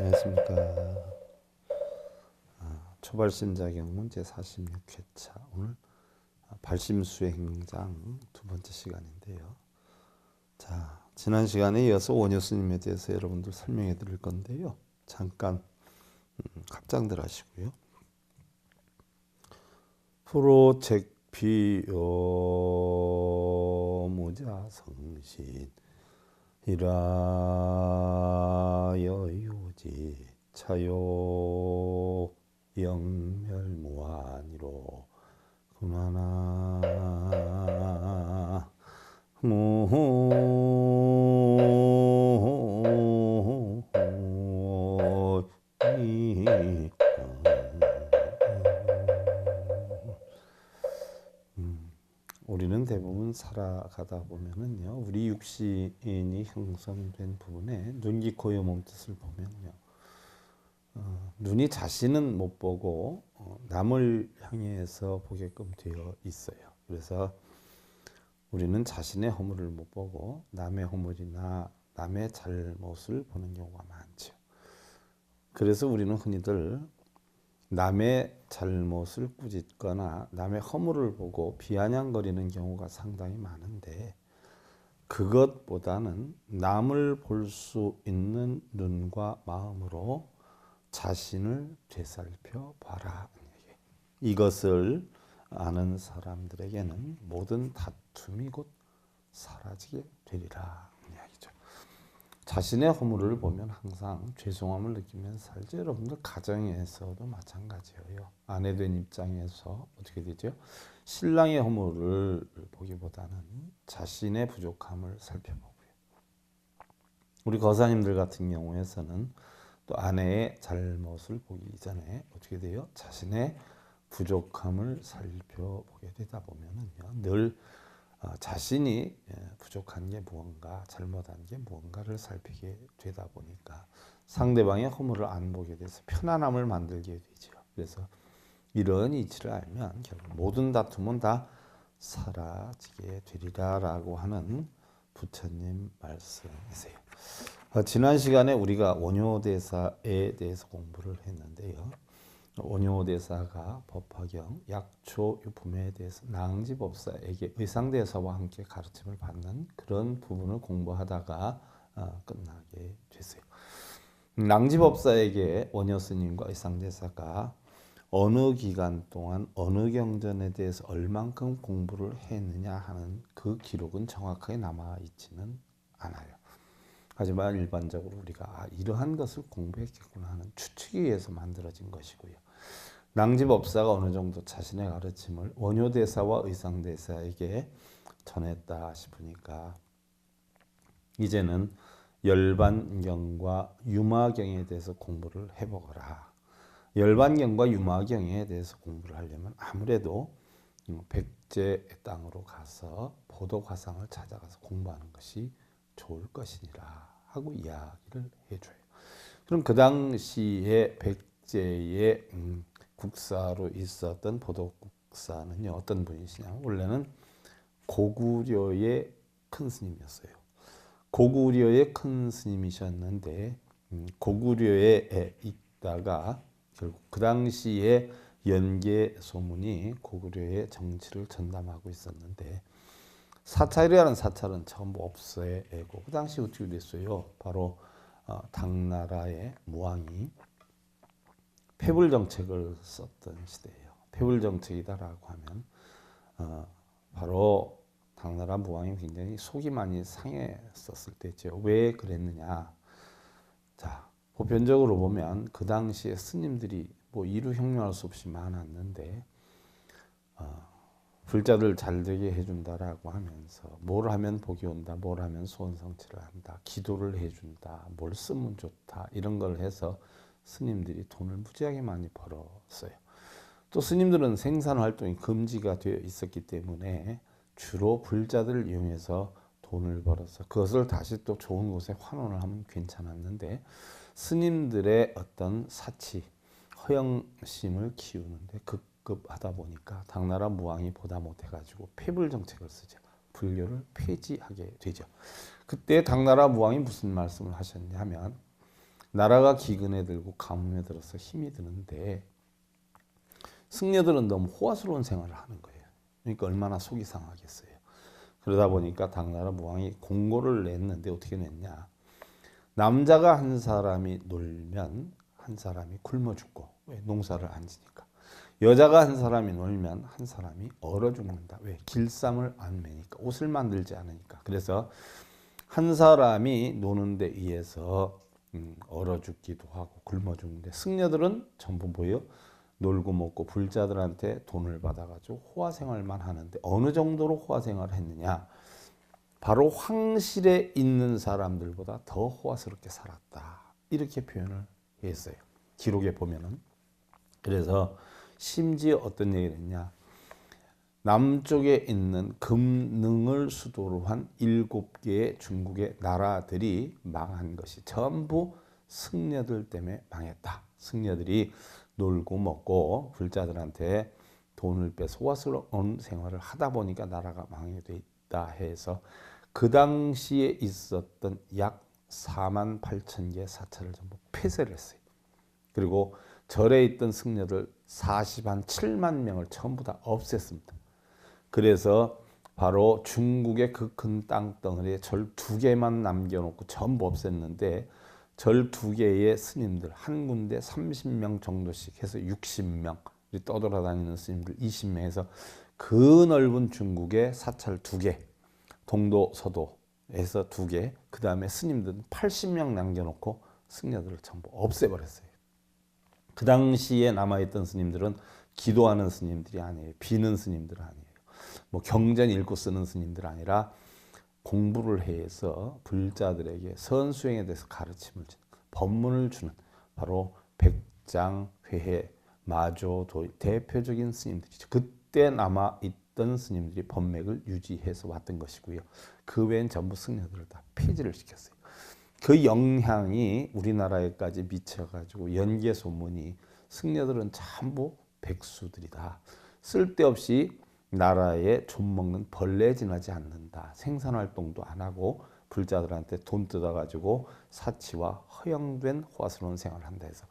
안녕하십니까. 초발심자경 문제 46회차 오늘 발심수행장 두 번째 시간인데요. 자, 지난 시간에 이어서 원효 스님에 대해서 여러분들 설명해 드릴 건데요. 잠깐 합장들 하시고요. 프로책피요 무자성신 이라여 유지 차요 영멸무한이로 그만하 무 우리는 대부분 살아가다 보면은요, 우리 육신이 형성된 부분에 눈, 귀, 코, 여, 몸 뜻을 보면요, 눈이 자신은 못 보고 남을 향해서 보게끔 되어 있어요. 그래서 우리는 자신의 허물을 못 보고 남의 허물이나 남의 잘못을 보는 경우가 많죠. 그래서 우리는 흔히들 남의 잘못을 꾸짖거나 남의 허물을 보고 비아냥거리는 경우가 상당히 많은데, 그것보다는 남을 볼 수 있는 눈과 마음으로 자신을 되살펴 봐라. 이것을 아는 사람들에게는 모든 다툼이 곧 사라지게 되리라. 이야기죠. 자신의 허물을 보면 항상 죄송함을 느끼면서 살죠. 여러분들 가정에서도 마찬가지예요. 아내 된 입장에서 어떻게 되죠? 신랑의 허물을 보기보다는 자신의 부족함을 살펴보고요. 우리 거사님들 같은 경우에서는 또 아내의 잘못을 보기 이전에 어떻게 돼요? 자신의 부족함을 살펴보게 되다 보면은요, 늘 자신이 부족한 게 무언가, 잘못한 게 무언가를 살피게 되다 보니까 상대방의 허물을 안 보게 돼서 편안함을 만들게 되죠. 그래서 이런 이치를 알면 결국 모든 다툼은 다 사라지게 되리라라고 하는 부처님 말씀이세요. 지난 시간에 우리가 원효대사에 대해서 공부를 했는데요. 원효대사가 법화경 약초유품에 대해서 낭지법사에게 의상대사와 함께 가르침을 받는 그런 부분을 공부하다가 끝나게 됐어요. 낭지법사에게 원효스님과 의상대사가 어느 기간 동안 어느 경전에 대해서 얼만큼 공부를 했느냐 하는 그 기록은 정확하게 남아있지는 않아요. 하지만 일반적으로 우리가 이러한 것을 공부했겠구나 하는 추측에 의해서 만들어진 것이고요. 낭지법사가 어느 정도 자신의 가르침을 원효대사와 의상대사에게 전했다 싶으니까 이제는 열반경과 유마경에 대해서 공부를 해보거라. 열반경과 유마경에 대해서 공부를 하려면 아무래도 백제의 땅으로 가서 보도과상을 찾아가서 공부하는 것이 좋을 것이니라 하고 이야기를 해줘요. 그럼 그 당시에 백제의 국사로 있었던 보도국사는요, 어떤 분이시냐면 원래는 고구려의 큰 스님이었어요. 고구려의 큰 스님이셨는데 고구려에 있다가 결국 그 당시에 연계 소문이 고구려의 정치를 전담하고 있었는데, 사찰이라는 사찰은 전부 없애고 그 당시 어떻게 됐어요? 바로 당나라의 무왕이 패불 정책을 썼던 시대예요. 패불 정책이다라고 하면 바로 당나라 무왕이 굉장히 속이 많이 상했었을 때죠. 왜 그랬느냐? 자, 보편적으로 보면 그 당시에 스님들이 뭐 이루 형용할 수 없이 많았는데 불자들 잘 되게 해준다라고 하면서 뭘 하면 복이 온다, 뭘 하면 소원성취를 한다, 기도를 해준다, 뭘 쓰면 좋다, 이런 걸 해서 스님들이 돈을 무지하게 많이 벌었어요. 또 스님들은 생산활동이 금지가 되어 있었기 때문에 주로 불자들을 이용해서 돈을 벌어서 그것을 다시 또 좋은 곳에 환원을 하면 괜찮았는데, 스님들의 어떤 사치, 허영심을 키우는데 급급하다 보니까 당나라 무왕이 보다 못해가지고 패불 정책을 쓰죠. 불교를 폐지하게 되죠. 그때 당나라 무왕이 무슨 말씀을 하셨냐면, 나라가 기근에 들고 가뭄에 들어서 힘이 드는데 승려들은 너무 호화스러운 생활을 하는 거예요. 그러니까 얼마나 속이 상하겠어요. 그러다 보니까 당나라 무왕이 공고를 냈는데 어떻게 냈냐. 남자가 한 사람이 놀면 한 사람이 굶어 죽고, 왜? 농사를 안 지니까. 여자가 한 사람이 놀면 한 사람이 얼어 죽는다. 왜? 길쌈을 안 매니까, 옷을 만들지 않으니까. 그래서 한 사람이 노는 데 의해서 얼어 죽기도 하고 굶어 죽는데, 승려들은 전부 뭐예요? 놀고 먹고 불자들한테 돈을 받아가지고 호화 생활만 하는데, 어느 정도로 호화 생활을 했느냐? 바로 황실에 있는 사람들보다 더 호화스럽게 살았다. 이렇게 표현을 했어요. 기록에 보면은. 그래서 심지어 어떤 얘기를 했냐? 남쪽에 있는 금능을 수도로 한 7개의 중국의 나라들이 망한 것이 전부 승려들 때문에 망했다. 승려들이 놀고 먹고 불자들한테 돈을 빼서 호화스러운 생활을 하다 보니까 나라가 망하게 돼 있다 해서 그 당시에 있었던 약 4만 8천 개의 사찰을 전부 폐쇄를 했어요. 그리고 절에 있던 승려들 47만 명을 전부 다 없앴습니다. 그래서 바로 중국의 그 큰 땅덩어리에 절 2개만 남겨놓고 전부 없앴는데, 절 2개의 스님들 한 군데 30명 정도씩 해서 60명, 떠돌아다니는 스님들 20명 해서 그 넓은 중국의 사찰 2개, 동도 서도에서 2개, 그 다음에 스님들은 80명 남겨놓고 승려들을 전부 없애버렸어요. 그 당시에 남아있던 스님들은 기도하는 스님들이 아니에요. 비는 스님들 아니에요. 뭐 경전 읽고 쓰는 스님들 아니라 공부를 해서 불자들에게 선수행에 대해서 가르침을 주는, 법문을 주는, 바로 백장, 회해, 마조, 도의 대표적인 스님들이죠. 그때 남아있던 스님들이 법맥을 유지해서 왔던 것이고요. 그 외엔 전부 승려들을 다 폐지를 시켰어요. 그 영향이 우리나라에까지 미쳐가지고 연개 소문이, 승려들은 전부 백수들이다. 쓸데없이 나라에 좀 먹는 벌레 지나지 않는다. 생산활동도 안 하고 불자들한테 돈 뜯어가지고 사치와 허영된 호화스러운 생활을 한다 해서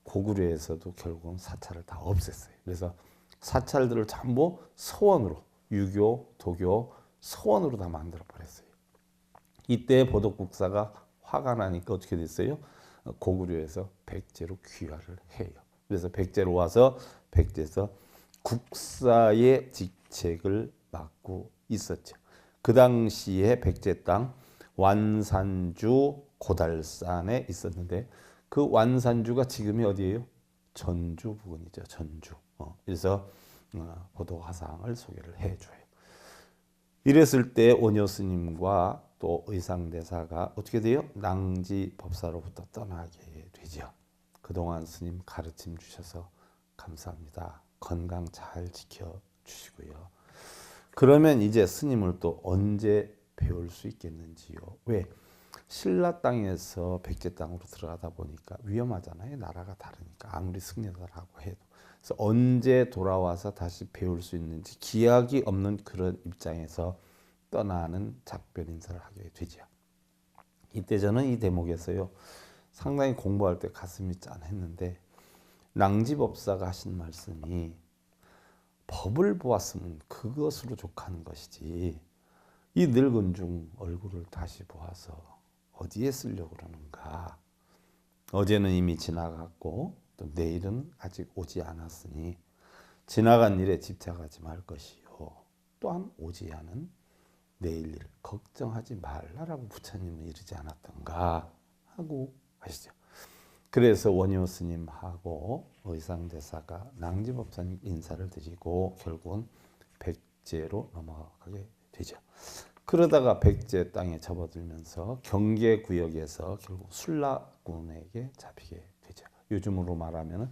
고구려에서도 결국은 사찰을 다 없앴어요. 그래서 사찰들을 전부 서원으로, 유교, 도교, 서원으로 다 만들어 버렸어요. 이때 보덕국사가 화가 나니까 어떻게 됐어요? 고구려에서 백제로 귀화를 해요. 그래서 백제로 와서 백제에서 국사의 직책을 맡고 있었죠. 그 당시에 백제 땅 완산주 고달산에 있었는데, 그 완산주가 지금이 어디예요? 전주 부근이죠. 전주. 그래서 보도화상을 소개를 해줘요. 이랬을 때 원효 스님과 또 의상대사가 어떻게 돼요? 낭지법사로부터 떠나게 되죠. 그동안 스님 가르침 주셔서 감사합니다. 건강 잘 지켜주시고요. 그러면 이제 스님을 또 언제 배울 수 있겠는지요? 왜? 신라 땅에서 백제 땅으로 들어가다 보니까 위험하잖아요. 나라가 다르니까. 아무리 승려들하고 해도. 그래서 언제 돌아와서 다시 배울 수 있는지 기약이 없는 그런 입장에서 떠나는 작별 인사를 하게 되죠. 이때 저는 이 대목에서요, 상당히 공부할 때 가슴이 짠했는데, 낭지법사가 하신 말씀이 법을 보았으면 그것으로 족하는 것이지, 이 늙은 중 얼굴을 다시 보아서 어디에 쓰려고 그러는가. 어제는 이미 지나갔고 또 내일은 아직 오지 않았으니 지나간 일에 집착하지 말 것이요, 또한 오지 않은 내일 일 걱정하지 말라라고 부처님은 이르지 않았던가 하고 하시죠. 그래서 원효 스님하고 의상대사가 낭지법사님 인사를 드리고 결국은 백제로 넘어가게 되죠. 그러다가 백제 땅에 접어들면서 경계구역에서 결국 술라군에게 잡히게 되죠. 요즘으로 말하면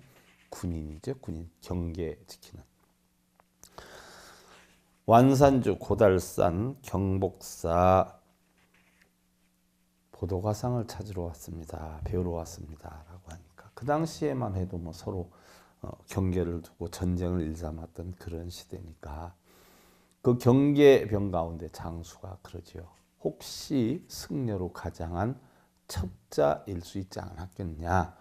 군인이죠. 군인, 경계 지키는. 완산주 고달산 경복사 보도가상을 찾으러 왔습니다. 배우러 왔습니다. 라고 하니까 그 당시에만 해도 뭐 서로 경계를 두고 전쟁을 일삼았던 그런 시대니까 그 경계병 가운데 장수가 그러지요. 혹시 승려로 가장한 첩자일 수 있지 않았겠냐.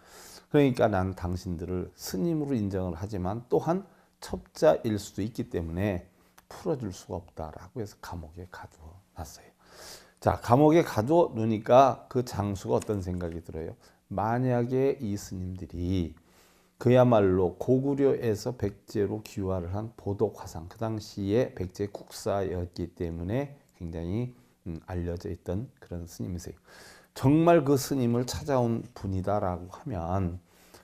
그러니까 난 당신들을 스님으로 인정을 하지만 또한 첩자일 수도 있기 때문에 풀어줄 수가 없다라고 해서 감옥에 가두어 놨어요. 자, 감옥에 가두어 놓으니까 그 장수가 어떤 생각이 들어요? 만약에 이 스님들이 그야말로 고구려에서 백제로 귀화를 한 보덕화상, 그 당시에 백제 국사였기 때문에 굉장히 알려져 있던 그런 스님이세요. 정말 그 스님을 찾아온 분이다라고 하면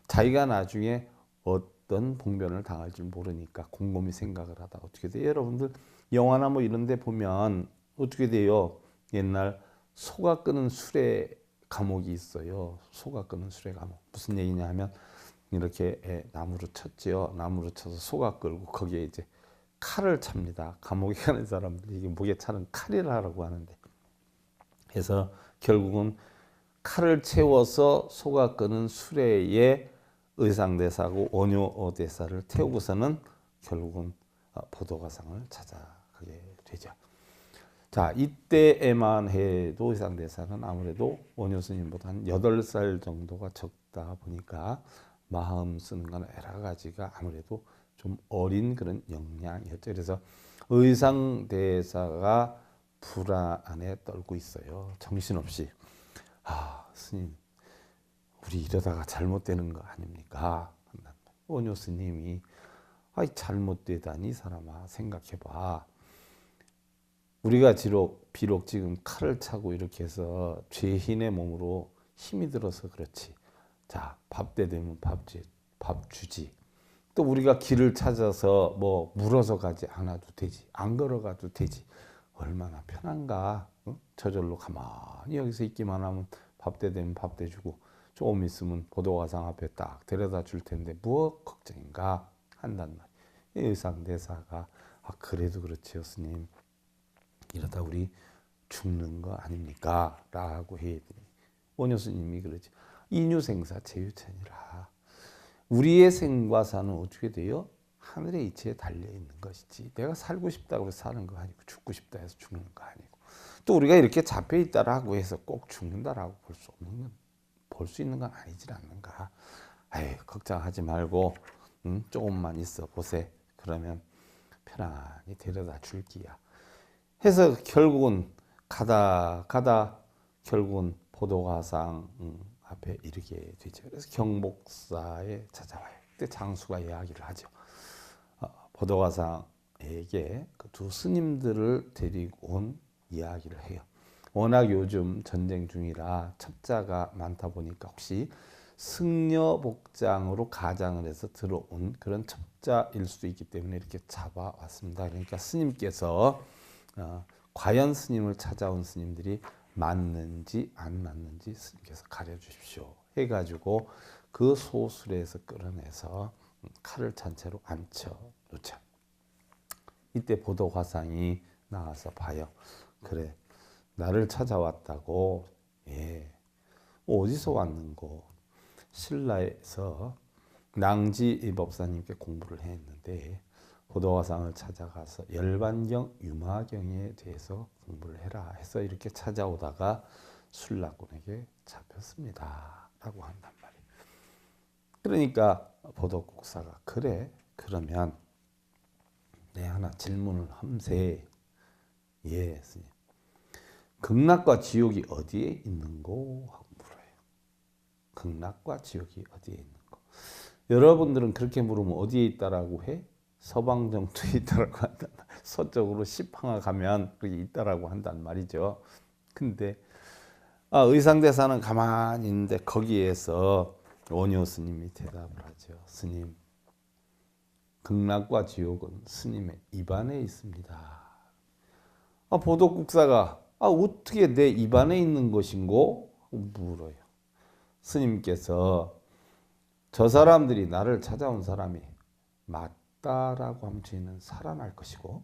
자기가 나중에 어떤 봉변을 당할지 모르니까 곰곰이 생각을 하다 어떻게 돼요? 여러분들 영화나 뭐 이런 데 보면 어떻게 돼요? 옛날 소가 끄는 수레 감옥이 있어요. 소가 끄는 수레 감옥. 무슨 얘기냐 하면 이렇게 나무로 쳤지요. 나무로 쳐서 소가 끌고 거기에 이제 칼을 찹니다. 감옥에 가는 사람들이 이게 목에 차는 칼이라고 하는데, 그래서 결국은 칼을 채워서 소가 끄는 수레에 의상대사고 원효대사를 태우고서는 결국은 보도가상을 찾아가게 되죠. 자, 이때에만 해도 의상대사는 아무래도 원효 스님보다 한 8살 정도가 적다 보니까 마음 쓰는 건 여러 가지가 아무래도 좀 어린 그런 역량이었죠. 그래서 의상대사가 불안에 떨고 있어요. 정신없이. 아, 스님, 우리 이러다가 잘못되는 거 아닙니까? 원효 스님이 아이 잘못되다니 이 사람아 생각해봐. 우리가 비록 지금 칼을 차고 이렇게 해서 죄인의 몸으로 힘이 들어서 그렇지. 자, 밥 때 되면 밥 주지. 또 우리가 길을 찾아서 뭐 물어서 가지 않아도 되지. 안 걸어가도 되지. 얼마나 편한가. 어? 저절로 가만히 여기서 있기만 하면 밥 때 되면 밥 때 주고 조금 있으면 보도가상 앞에 딱 데려다 줄 텐데 무엇 걱정인가 한단 말이에요. 의상대사가 그래도 그렇지요 스님. 이러다 우리 죽는 거 아닙니까? 라고 해야더니 원효 스님이 그러지. 인유생사 제유천이라. 우리의 생과 사는 어떻게 돼요? 하늘의 이치에 달려있는 것이지. 내가 살고 싶다고 해서 사는 거 아니고 죽고 싶다 해서 죽는 거 아니고. 또 우리가 이렇게 잡혀있다라고 해서 꼭 죽는다라고 볼 수 있는 건 아니지 않는가. 아유, 걱정하지 말고 조금만 있어 보세. 그러면 편안히 데려다 줄기야. 해서 결국은 가다 결국은 보도가상 앞에 이르게 되죠. 그래서 경복사에 찾아와요. 그때 장수가 이야기를 하죠. 보도가상에게 그 두 스님들을 데리고 온 이야기를 해요. 워낙 요즘 전쟁 중이라 첩자가 많다 보니까 혹시 승려복장으로 가장을 해서 들어온 그런 첩자일 수도 있기 때문에 이렇게 잡아왔습니다. 그러니까 스님께서 과연 스님을 찾아온 스님들이 맞는지 안 맞는지 스님께서 가려주십시오 해가지고 그 소술에서 끌어내서 칼을 찬 채로 앉혀놓죠. 이때 보도화상이 나와서 봐요. 그래, 나를 찾아왔다고. 예, 어디서 왔는고? 신라에서 낭지 법사님께 공부를 했는데 보도화상을 찾아가서 열반경, 유마경에 대해서 공부를 해라 해서 이렇게 찾아오다가 술락군에게 잡혔습니다 라고 한단 말이에요. 그러니까 보덕국사가 그래, 그러면 내 하나 질문을 함세. 예, 스님. 극락과 지옥이 어디에 있는고? 하고 물어요. 극락과 지옥이 어디에 있는고? 여러분들은 그렇게 물으면 어디에 있다라고 해? 서방정토에 있다라고 한단 말이에요. 서쪽으로 10항아 가면 거기 있다라고 한단 말이죠. 근데 의상대사는 가만히 있는데 거기에서 원효 스님이 대답을 하죠. 스님, 극락과 지옥은 스님의 입안에 있습니다. 보덕국사가 어떻게 내 입안에 있는 것인고? 물어요. 스님께서 저 사람들이 나를 찾아온 사람이 맞다라고 하면 저희는 살아날 것이고,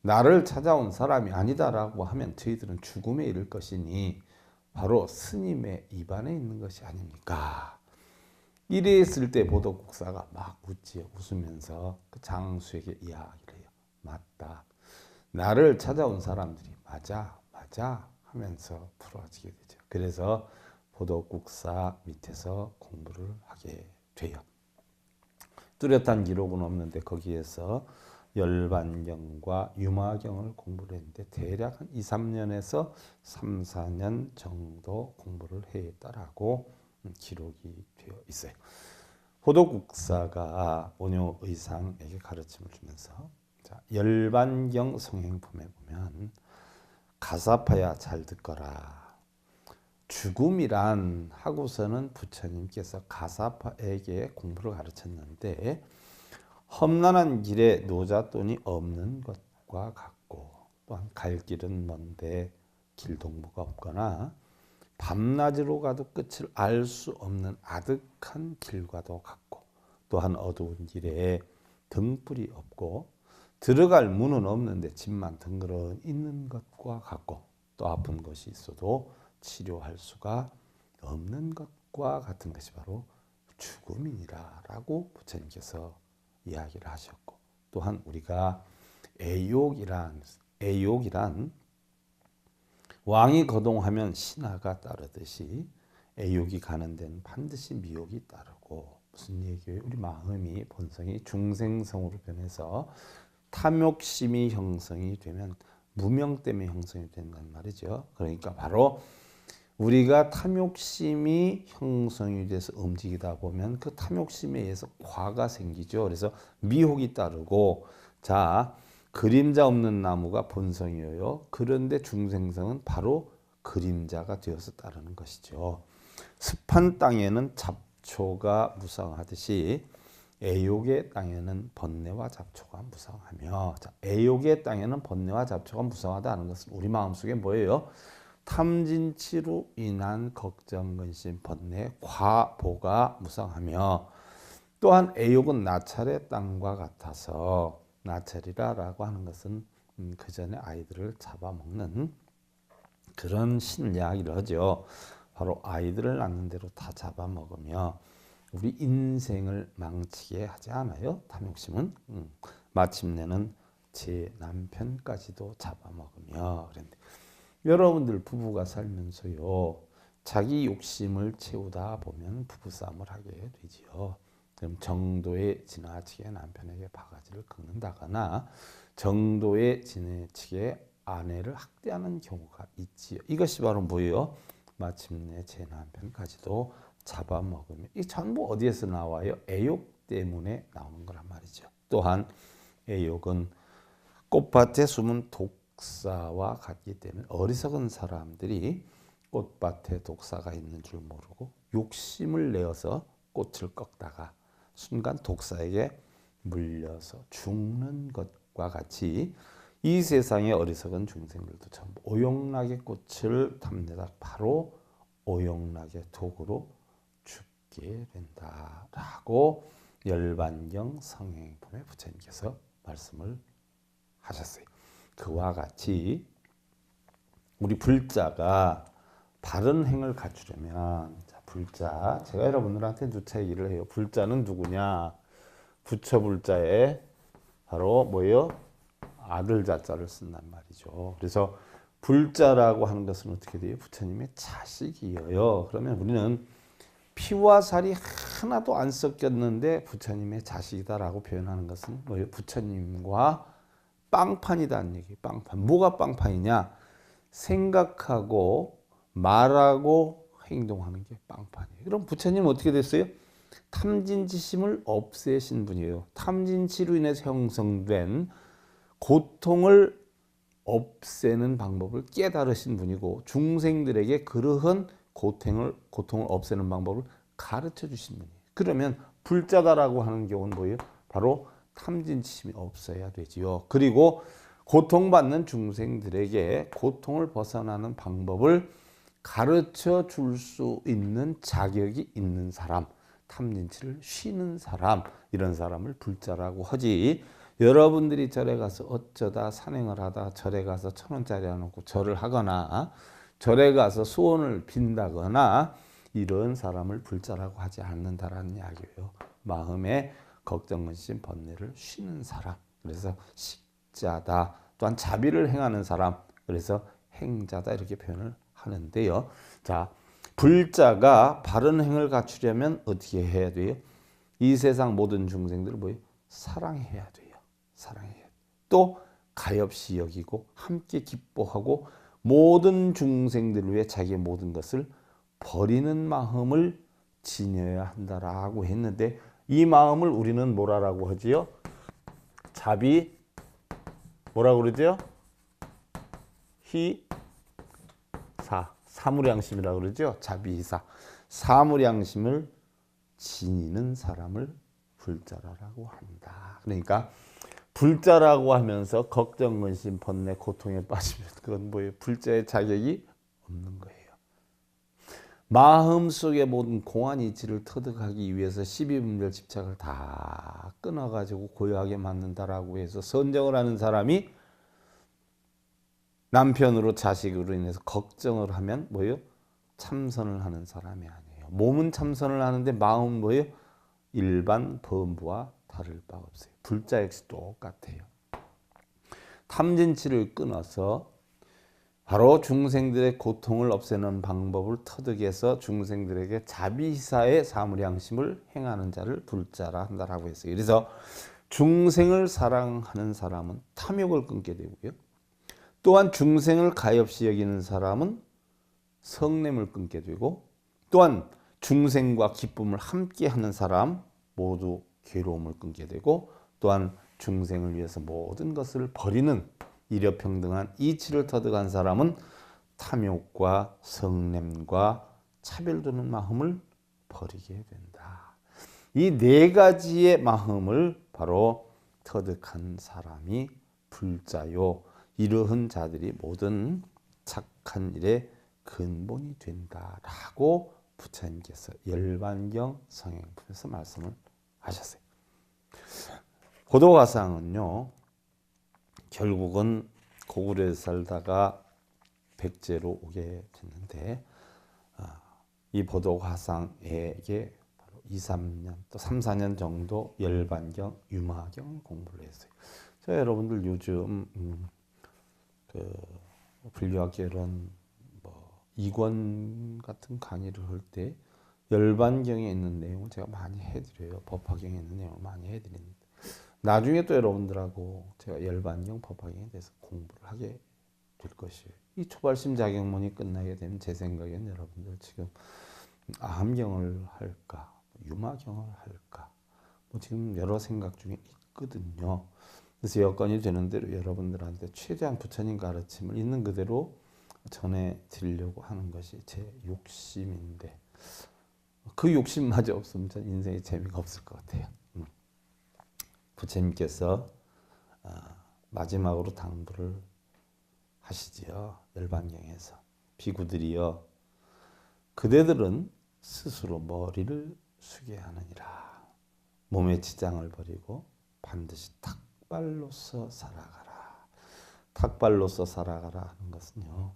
나를 찾아온 사람이 아니다라고 하면 저희들은 죽음에 이를 것이니 바로 스님의 입안에 있는 것이 아닙니까? 이랬을 때 보덕국사가 막 웃지요. 웃으면서 그 장수에게 이야기를 해요. 맞다. 나를 찾아온 사람들이 맞아 하면서 풀어지게 되죠. 그래서 보덕국사 밑에서 공부를 하게 돼요. 뚜렷한 기록은 없는데 거기에서 열반경과 유마경을 공부를 했는데 대략 한 2, 3년에서 3, 4년 정도 공부를 했다라고 기록이 되어 있어요. 보덕국사가 원효의상에게 가르침을 주면서 자, 열반경 성행품에 보면 가사파야 잘 듣거라. 죽음이란 하고서는 부처님께서 가사파에게 공부를 가르쳤는데 험난한 길에 노잣돈이 없는 것과 같고 또한 갈 길은 먼데 길동무가 없거나 밤낮으로 가도 끝을 알 수 없는 아득한 길과도 같고 또한 어두운 길에 등불이 없고 들어갈 문은 없는데 집만 덩그러니 있는 것과 같고 또 아픈 것이 있어도 치료할 수가 없는 것과 같은 것이 바로 죽음이니라라고 부처님께서 이야기를 하셨고 또한 우리가 애욕이란 왕이 거동하면 신하가 따르듯이 애욕이 가는 데는 반드시 미욕이 따르고 무슨 얘기예요? 우리 마음이 본성이 중생성으로 변해서 탐욕심이 형성이 되면 무명 때문에 형성이 된단 말이죠. 그러니까 바로 우리가 탐욕심이 형성이 돼서 움직이다 보면 그 탐욕심에 의해서 과가 생기죠. 그래서 미혹이 따르고 자 그림자 없는 나무가 본성이에요. 그런데 중생성은 바로 그림자가 되어서 따르는 것이죠. 습한 땅에는 잡초가 무성하듯이 애욕의 땅에는 번뇌와 잡초가 무성하며 자, 애욕의 땅에는 번뇌와 잡초가 무성하다는 것은 우리 마음속에 뭐예요? 탐진치로 인한 걱정, 근심, 번뇌, 과보가 무성하며 또한 애욕은 나찰의 땅과 같아서 나찰이라고 하는 것은 그 전에 아이들을 잡아먹는 그런 신이야기를 하죠. 바로 아이들을 낳는 대로 다 잡아먹으며 우리 인생을 망치게 하지 않아요. 탐욕심은 마침내는 제 남편까지도 잡아먹으며 그런데 여러분들 부부가 살면서요 자기 욕심을 채우다 보면 부부싸움을 하게 되지요. 그럼 정도에 지나치게 남편에게 바가지를 긁는다거나 정도에 지나치게 아내를 학대하는 경우가 있지요. 이것이 바로 뭐예요? 마침내 제 남편까지도 잡아먹으며 이 전부 어디에서 나와요? 애욕 때문에 나오는 거란 말이죠. 또한 애욕은 꽃밭에 숨은 독사와 같기 때문에 어리석은 사람들이 꽃밭에 독사가 있는 줄 모르고 욕심을 내어서 꽃을 꺾다가 순간 독사에게 물려서 죽는 것과 같이 이 세상의 어리석은 중생들도 전부 오용락의 꽃을 탐내다 바로 오용락의 독으로 죽게 된다라고 열반경 성행품의 부처님께서 말씀을 하셨어요. 그와 같이 우리 불자가 바른 행을 갖추려면 자, 불자 제가 여러분들한테 누차 얘기를 해요. 불자는 누구냐? 부처 불자에 바로 뭐예요? 아들 자자를 쓴단 말이죠. 그래서 불자라고 하는 것은 어떻게 돼요? 부처님의 자식이에요. 그러면 우리는 피와 살이 하나도 안 섞였는데 부처님의 자식이다라고 표현하는 것은 뭐예요? 부처님과 빵판이다는 얘기예요. 빵판. 뭐가 빵판이냐? 생각하고 말하고 행동하는 게 빵판이에요. 그럼 부처님은 어떻게 됐어요? 탐진치심을 없애신 분이에요. 탐진치로 인해서 형성된 고통을 없애는 방법을 깨달으신 분이고 중생들에게 그러한 고통을 없애는 방법을 가르쳐 주신 분이에요. 그러면 불자다라고 하는 경우는 뭐예요? 바로 탐진치심이 없어야 되지요. 그리고 고통받는 중생들에게 고통을 벗어나는 방법을 가르쳐 줄 수 있는 자격이 있는 사람, 탐진치를 쉬는 사람, 이런 사람을 불자라고 하지. 여러분들이 절에 가서 어쩌다 산행을 하다 절에 가서 1,000원짜리 해놓고 절을 하거나 절에 가서 소원을 빈다거나 이런 사람을 불자라고 하지 않는다라는 이야기예요. 마음에 걱정, 근심, 번뇌를 쉬는 사람. 그래서 식자다. 또한 자비를 행하는 사람. 그래서 행자다 이렇게 표현을 하는데요. 자, 불자가 바른 행을 갖추려면 어떻게 해야 돼요? 이 세상 모든 중생들을 뭐예요? 사랑해야 돼요. 사랑해야 돼요. 또 가엾이 여기고 함께 기뻐하고 모든 중생들을 위해 자기의 모든 것을 버리는 마음을 지녀야 한다라고 했는데 이 마음을 우리는 뭐라고 하지요? 자비 뭐라고 그러죠? 희사 사무량심이라고 그러죠. 자비희사 사무량심을 지니는 사람을 불자라고 한다. 그러니까 불자라고 하면서 걱정, 근심, 번뇌, 고통에 빠지면 그건 뭐예요? 불자의 자격이 없는 거예요. 마음속의 모든 공한 이치를 터득하기 위해서 12분별 집착을 다 끊어가지고 고요하게 만든다라고 해서 선정을 하는 사람이 남편으로 자식으로 인해서 걱정을 하면 뭐예요? 참선을 하는 사람이 아니에요. 몸은 참선을 하는데 마음은 뭐예요? 일반 범부와 다를 바 없어요. 불자 역시 똑같아요. 탐진치를 끊어서 바로 중생들의 고통을 없애는 방법을 터득해서 중생들에게 자비희사의 사무량심을 행하는 자를 불자라 한다라고 했어요. 그래서 중생을 사랑하는 사람은 탐욕을 끊게 되고요. 또한 중생을 가엾이 여기는 사람은 성냄을 끊게 되고 또한 중생과 기쁨을 함께 하는 사람 모두 괴로움을 끊게 되고 또한 중생을 위해서 모든 것을 버리는 일여평등한 이치를 터득한 사람은 탐욕과 성냄과 차별두는 마음을 버리게 된다. 이 네 가지의 마음을 바로 터득한 사람이 불자요. 이러한 자들이 모든 착한 일의 근본이 된다라고 부처님께서 열반경 성행품에서 말씀을 하셨어요. 고도화상은요. 결국은 고구려에 살다가 백제로 오게 됐는데 이 보도화상에게 2, 3년 또 3, 4년 정도 열반경, 유마경 공부를 했어요. 자, 여러분들 요즘 그 불교학계론 이권 같은 강의를 할 때 열반경에 있는 내용을 제가 많이 해드려요. 법화경에 있는 내용을 많이 해드리는데 나중에 또 여러분들하고 제가 열반경 법화경에 대해서 공부를 하게 될 것이에요. 이 초발심 자격문이 끝나게 되면 제 생각엔 여러분들 지금 아함경을 할까 유마경을 할까 지금 여러 생각 중에 있거든요. 그래서 여건이 되는 대로 여러분들한테 최대한 부처님 가르침을 있는 그대로 전해드리려고 하는 것이 제 욕심인데 그 욕심마저 없으면 전 인생에 재미가 없을 것 같아요. 부처님께서 마지막으로 당부를 하시지요. 열반경에서 비구들이여 그대들은 스스로 머리를 숙여야 하느니라. 몸의 지장을 버리고 반드시 탁발로서 살아가라. 탁발로서 살아가라 하는 것은요.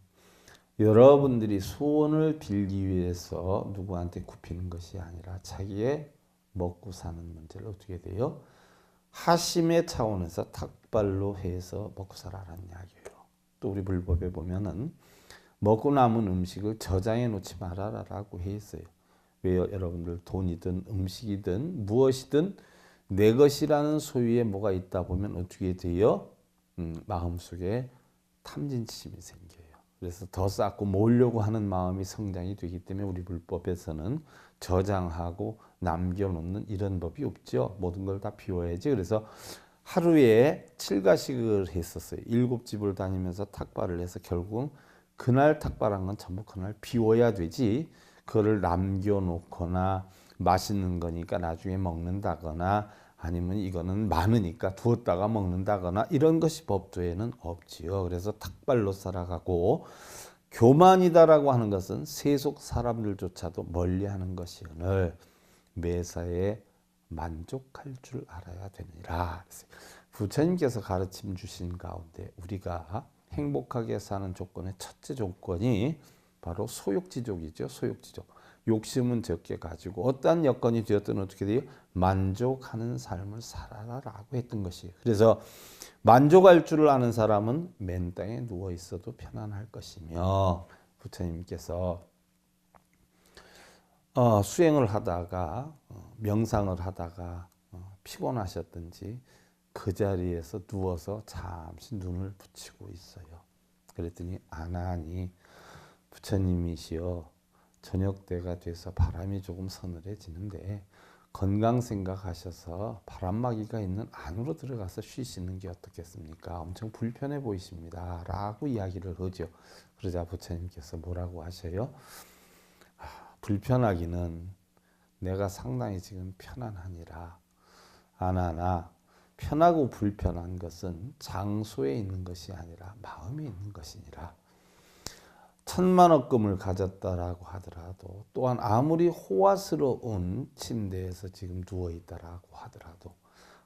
여러분들이 소원을 빌기 위해서 누구한테 굽히는 것이 아니라 자기의 먹고 사는 문제를 어떻게 돼요? 하심의 차원에서 탁발로 해서 먹고 살아라는 이야기예요. 또 우리 불법에 보면은 먹고 남은 음식을 저장해 놓지 말아라라고 해 있어요. 왜요? 여러분들 돈이든 음식이든 무엇이든 내 것이라는 소유에 뭐가 있다 보면 어떻게 돼요? 마음속에 탐진심이 생겨요. 그래서 더 쌓고 모으려고 하는 마음이 성장이 되기 때문에 우리 불법에서는 저장하고 남겨놓는 이런 법이 없죠. 모든 걸 다 비워야지. 그래서 하루에 7가식을 했었어요. 7집을 다니면서 탁발을 해서 결국 그날 탁발한 건 전부 그날 비워야 되지. 그거를 남겨놓거나 맛있는 거니까 나중에 먹는다거나 아니면 이거는 많으니까 두었다가 먹는다거나 이런 것이 법도에는 없지요. 그래서 탁발로 살아가고 교만이다라고 하는 것은 세속 사람들조차도 멀리하는 것이오늘 매사에 만족할 줄 알아야 되니라. 부처님께서 가르침 주신 가운데 우리가 행복하게 사는 조건의 첫째 조건이 바로 소욕지족이죠. 소욕지족. 욕심은 적게 가지고 어떠한 여건이 되었든 어떻게 돼요? 만족하는 삶을 살아라라고 했던 것이에요. 그래서 만족할 줄 아는 사람은 맨 땅에 누워 있어도 편안할 것이며, 부처님께서 수행을 하다가 명상을 하다가 피곤하셨든지 그 자리에서 누워서 잠시 눈을 붙이고 있어요. 그랬더니 아나니 부처님이시여, 저녁 때가 돼서 바람이 조금 서늘해지는데 건강 생각하셔서 바람막이가 있는 안으로 들어가서 쉬시는 게 어떻겠습니까? 엄청 불편해 보이십니다 라고 이야기를 하죠. 그러자 부처님께서 뭐라고 하셔요? 불편하기는 내가 상당히 지금 편안하니라. 아나나, 편하고 불편한 것은 장소에 있는 것이 아니라 마음에 있는 것이니라. 천만억금을 가졌다라고 하더라도, 또한 아무리 호화스러운 침대에서 지금 누워 있다라고 하더라도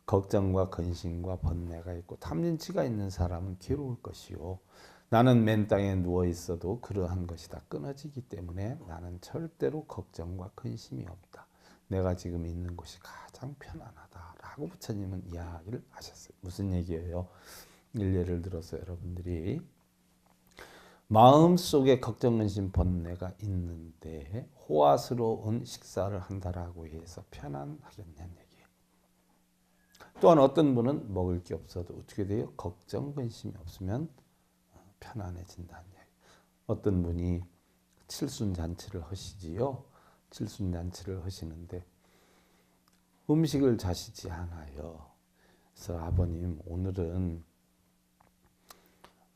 걱정과 근심과 번뇌가 있고 탐진치가 있는 사람은 괴로울 것이요, 나는 맨 땅에 누워 있어도 그러한 것이 다 끊어지기 때문에 나는 절대로 걱정과 근심이 없다. 내가 지금 있는 곳이 가장 편안하다라고 부처님은 이야기를 하셨어요. 무슨 얘기예요? 일례를 들어서 여러분들이 마음속에 걱정, 근심, 번뇌가 있는데 호화스러운 식사를 한다라고 해서 편안하겠냐는 얘기예요. 또한 어떤 분은 먹을 게 없어도 어떻게 돼요? 걱정, 근심이 없으면 편안해진다는 얘기예요. 어떤 분이 칠순잔치를 하시지요. 칠순잔치를 하시는데 음식을 자시지 않아요. 그래서 아버님, 오늘은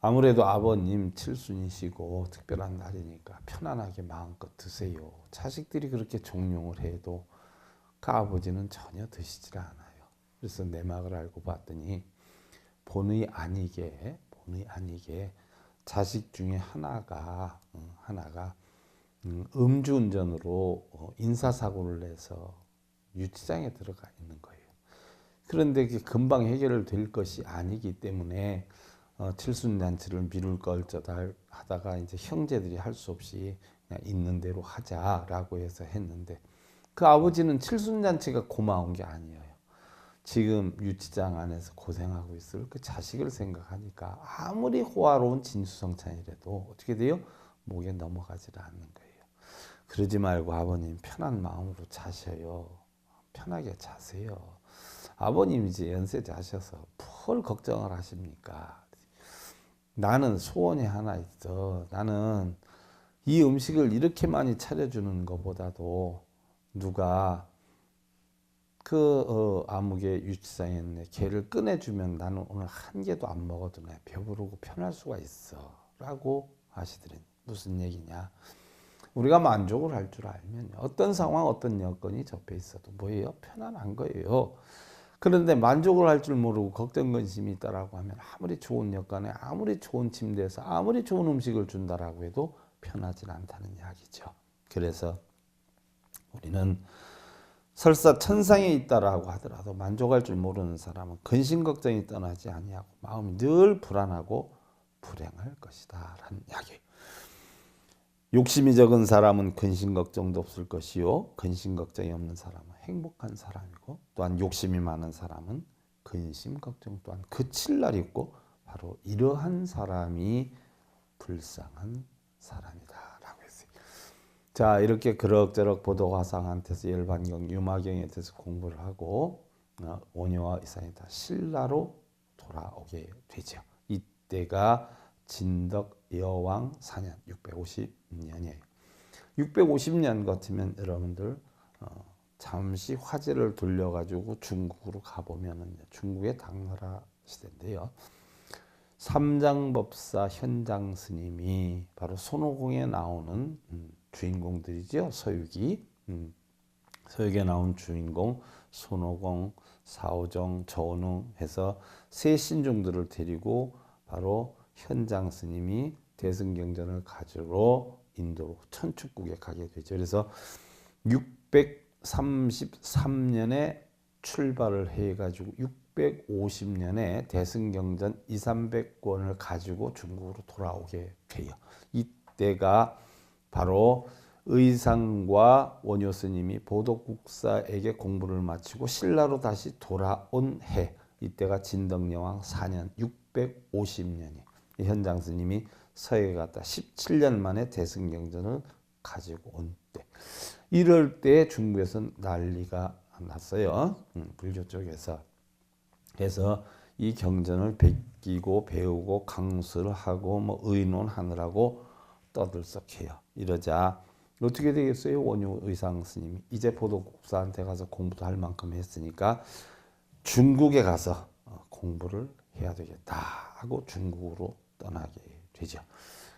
아무래도 아버님 칠순이시고 특별한 날이니까 편안하게 마음껏 드세요. 자식들이 그렇게 종용을 해도 그 아버지는 전혀 드시질 않아요. 그래서 내막을 알고 봤더니 본의 아니게 자식 중에 하나가 음주운전으로 인사사고를 내서 유치장에 들어가 있는 거예요. 그런데 그게 금방 해결될 것이 아니기 때문에 칠순잔치를 미룰 걸쩌다 하다가 이제 형제들이 할 수 없이 그냥 있는 대로 하자라고 해서 했는데, 그 아버지는 칠순잔치가 고마운 게 아니에요. 지금 유치장 안에서 고생하고 있을 그 자식을 생각하니까 아무리 호화로운 진수성찬이라도 어떻게 돼요? 목에 넘어가질 않는 거예요. 그러지 말고 아버님 편한 마음으로 자셔요. 편하게 자세요. 아버님 이제 연세자셔서 뭘 걱정을 하십니까? 나는 소원이 하나 있어. 나는 이 음식을 이렇게 많이 차려주는 것보다도 누가 아무개 유치장에 있는 개를 꺼내주면 나는 오늘 한 개도 안 먹어도 내 배부르고 편할 수가 있어 라고 하시더니, 무슨 얘기냐, 우리가 만족을 할 줄 알면 어떤 상황 어떤 여건이 접해 있어도 뭐예요? 편안한 거예요. 그런데 만족을 할 줄 모르고 걱정 근심이 있다라고 하면 아무리 좋은 여건에 아무리 좋은 침대에서 아무리 좋은 음식을 준다라고 해도 편하지 않다는 이야기죠. 그래서 우리는 설사 천상에 있다라고 하더라도 만족할 줄 모르는 사람은 근심 걱정이 떠나지 아니하고 마음이 늘 불안하고 불행할 것이다 라는 이야기예요. 욕심이 적은 사람은 근심 걱정도 없을 것이요, 근심 걱정이 없는 사람은 행복한 사람이고, 또한 욕심이 많은 사람은 근심 걱정 또한 그칠 날이 있고, 바로 이러한 사람이 불쌍한 사람이다 라고 했어요. 자, 이렇게 그럭저럭 보도화상한테서 열반경 유마경에 대해서 공부를 하고 오녀와 이상이 다 신라로 돌아오게 되죠. 이때가 진덕 여왕 4년 650년이에요. 650년 같으면 여러분들 잠시 화제를 돌려가지고 중국으로 가보면 중국의 당나라 시대인데요. 삼장법사 현장 스님이 바로 손오공에 나오는 주인공들이죠. 서유기, 서유기에 나온 주인공 손오공, 사오정, 전우 해서 세 신종들을 데리고 바로 현장 스님이 대승경전을 가지러 인도로 천축국에 가게 되죠. 그래서 633년에 출발을 해가지고 650년에 대승경전 2,300권을 가지고 중국으로 돌아오게 돼요. 이때가 바로 의상과 원효 스님이 보덕국사에게 공부를 마치고 신라로 다시 돌아온 해, 이때가 진덕여왕 4년 650년이 현장 스님이 서해에 갔다 17년 만에 대승경전을 가지고 온 때, 이럴 때 중국에서는 난리가 났어요. 불교 쪽에서. 그래서 이 경전을 베끼고 배우고 강수를 하고 뭐 의논하느라고 떠들썩해요. 이러자 어떻게 되겠어요? 원효 의상 스님이 이제 보도국사한테 가서 공부도 할 만큼 했으니까 중국에 가서 공부를 해야 되겠다 하고 중국으로 떠나게 되죠.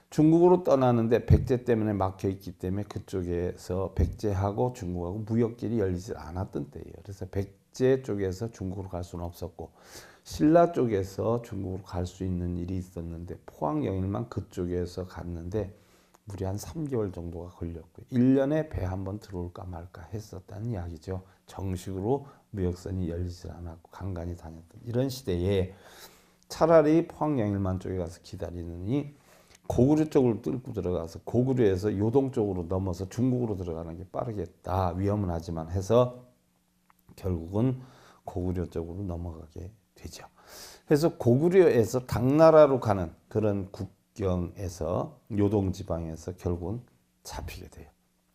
중국으로 떠나는데 백제 때문에 막혀 있기 때문에 그쪽에서 백제하고 중국하고 무역길이 열리지 않았던 때예요. 그래서 백제 쪽에서 중국으로 갈 수는 없었고 신라 쪽에서 중국으로 갈 수 있는 일이 있었는데 포항 영일만 그쪽에서 갔는데 무려 한 3개월 정도가 걸렸고요. 1년에 배 한 번 들어올까 말까 했었다는 이야기죠. 정식으로 무역선이 열리지 않았고 간간히 다녔던 이런 시대에 차라리 포항 영일만 쪽에 가서 기다리느니 고구려 쪽으로 뚫고 들어가서 고구려에서 요동 쪽으로 넘어서 중국으로 들어가는 게 빠르겠다. 위험은 하지만 해서 결국은 고구려 쪽으로 넘어가게 되죠. 그래서 고구려에서 당나라로 가는 그런 국경에서 요동 지방에서 결국은 잡히게 돼요.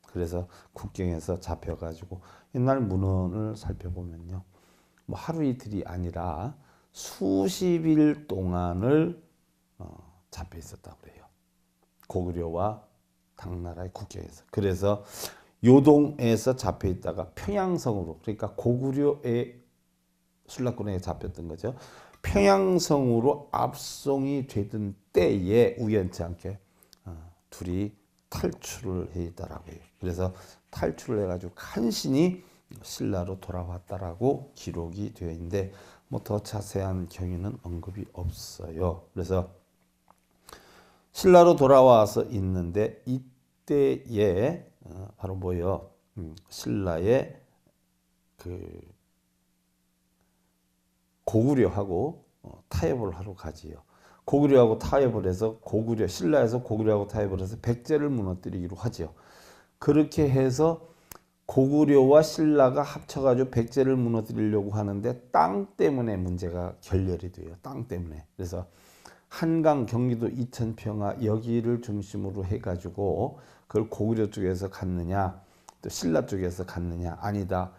그래서 국경에서 잡혀가지고 옛날 문헌을 살펴보면요, 뭐 하루 이틀이 아니라 수십일 동안을 잡혀 있었다고 그래요. 고구려와 당나라의 국경에서. 그래서 요동에서 잡혀 있다가 평양성으로, 그러니까 고구려의 신라권에 잡혔던 거죠. 평양성으로 압송이 되던 때에 우연치 않게 둘이 탈출을 했다라고 해요. 그래서 탈출을 해가지고 간신히 신라로 돌아왔다라고 기록이 되어 있는데 뭐 더 자세한 경위는 언급이 없어요. 그래서 신라로 돌아와서 있는데 이때에 바로 뭐요? 신라의 그 고구려하고 타협을 하러 가지요. 고구려하고 타협을 해서 신라에서 고구려하고 타협을 해서 백제를 무너뜨리기로 하지요. 그렇게 해서 고구려와 신라가 합쳐가지고 백제를 무너뜨리려고 하는데 땅 때문에 문제가 결렬이 돼요. 땅 때문에. 그래서 한강 경기도 이천평화 여기를 중심으로 해가지고 그걸 고구려 쪽에서 갔느냐 또 신라 쪽에서 갔느냐, 아니다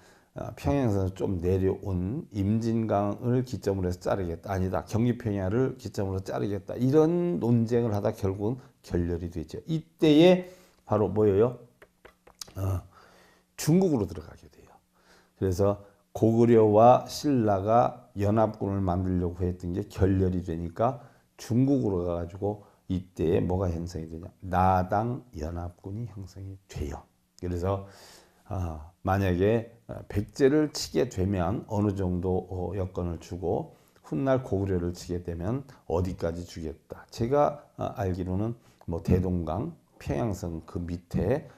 평양에서 좀 내려온 임진강을 기점으로 해서 자르겠다, 아니다 경기평야를 기점으로 자르겠다, 이런 논쟁을 하다 결국은 결렬이 되죠. 이때에 바로 뭐예요? 중국으로 들어가게 돼요. 그래서 고구려와 신라가 연합군을 만들려고 했던 게 결렬이 되니까 중국으로 가가지고 이때에 뭐가 형성이 되냐? 나당 연합군이 형성이 돼요. 그래서 만약에 백제를 치게 되면 어느 정도 여건을 주고 훗날 고구려를 치게 되면 어디까지 주겠다. 제가 알기로는 뭐 대동강, 평양성 그 밑에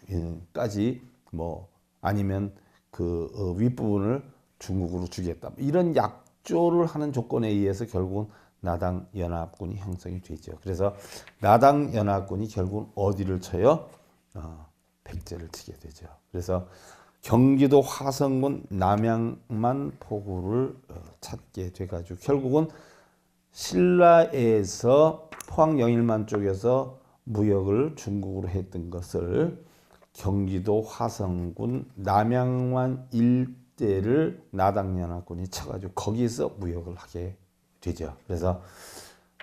그까지 뭐 아니면 그 윗부분을 중국으로 주겠다. 이런 약조를 하는 조건에 의해서 결국은 나당 연합군이 형성이 되죠. 그래서 나당 연합군이 결국은 어디를 쳐요? 백제를 치게 되죠. 그래서 경기도 화성군 남양만 포구를 찾게 돼가지고 결국은 신라에서 포항 영일만 쪽에서 무역을 중국으로 했던 것을 경기도 화성군 남양만 일대를 나당연합군이 쳐가지고 거기서 무역을 하게 되죠. 그래서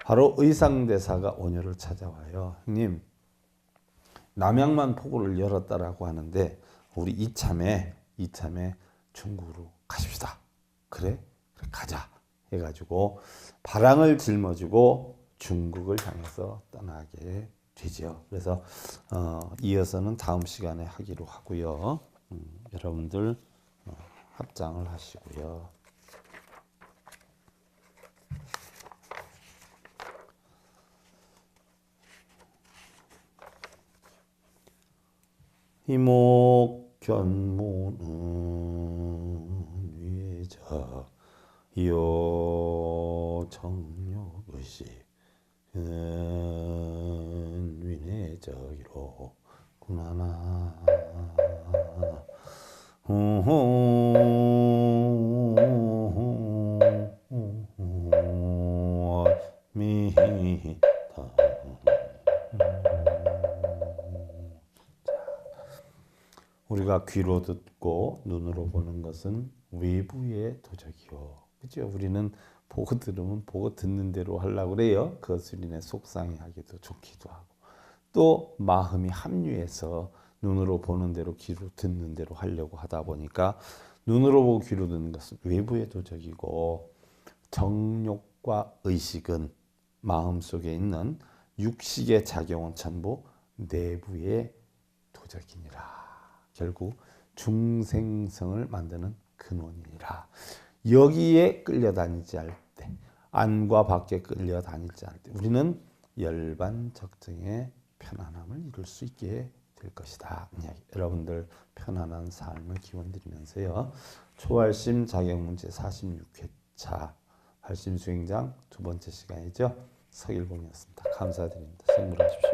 바로 의상대사가 원효를 찾아와요. 형님, 남양만 포구를 열었다라고 하는데 우리 이참에 중국으로 가십시다. 그래 가자 해가지고 바랑을 짊어지고 중국을 향해서 떠나게 되죠. 그래서 이어서는 다음 시간에 하기로 하고요. 여러분들 합장을 하시고요. 이목 견모는 위자 요 정력의식 위내적이로 나나 미다. 우리가 귀로 듣고 눈으로 보는 것은 외부의 도적이요. 그죠? 우리는 보고 들으면 보고 듣는 대로 하려고 그래요. 그것을 인해 속상해하기도 좋기도 하고. 또 마음이 합류해서 눈으로 보는 대로 귀로 듣는 대로 하려고 하다 보니까 눈으로 보고 귀로 듣는 것은 외부의 도적이고 정욕과 의식은 마음속에 있는 육식의 작용은 전부 내부의 도적이니라. 결국 중생성을 만드는 근원이니라. 여기에 끌려다니지 않을 때, 안과 밖에 끌려다니지 않을 때 우리는 열반적정의 편안함을 이룰 수 있게 될 것이다. 여러분들 편안한 삶을 기원드리면서요. 초활심 자격문제 46회차 활심 수행장 두 번째 시간이죠. 서일봉이었습니다. 감사드립니다. 선물하십시오.